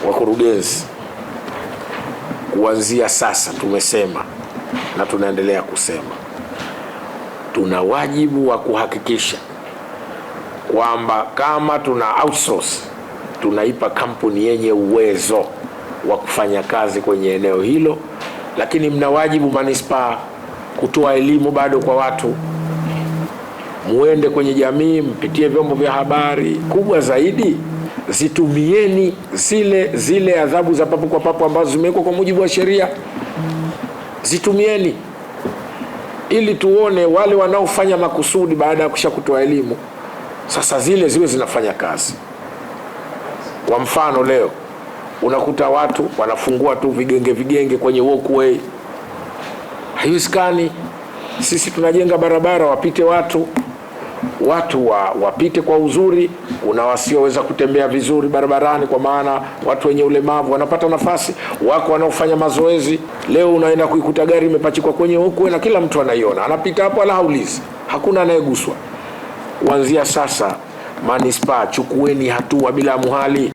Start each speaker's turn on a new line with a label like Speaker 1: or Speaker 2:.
Speaker 1: Wakurugenzi, kuanzia sasa tumesema na tunaendelea kusema, tuna wajibu wa kuhakikisha kwamba kama tuna outsource, tunaipa kampuni yenye uwezo wa kufanya kazi kwenye eneo hilo. Lakini mna wajibu manispaa kutoa elimu bado kwa watu, muende kwenye jamii, mpitie vyombo vya habari. Kubwa zaidi, zitumieni zile adhabu za papo kwa papo ambazo zimewekwa kwa mujibu wa sheria, zitumieni ili tuone wale wanaofanya makusudi baada ya kusha kutoa elimu sasa zile ziwe zinafanya kazi. Kwa mfano, leo unakuta watu wanafungua tu vigenge kwenye walkway. Haiwezekani. Sisi tunajenga barabara wapite watu wapite kwa uzuri. Kuna wasioweza kutembea vizuri barabarani, kwa maana watu wenye ulemavu wanapata nafasi, wako wanaofanya mazoezi. Leo unaenda kuikuta gari imepachikwa kwenye walkway na kila mtu anaiona, anapita hapo wala haulizi, hakuna anayeguswa. Kuanzia sasa manispaa, chukueni hatua bila muhali.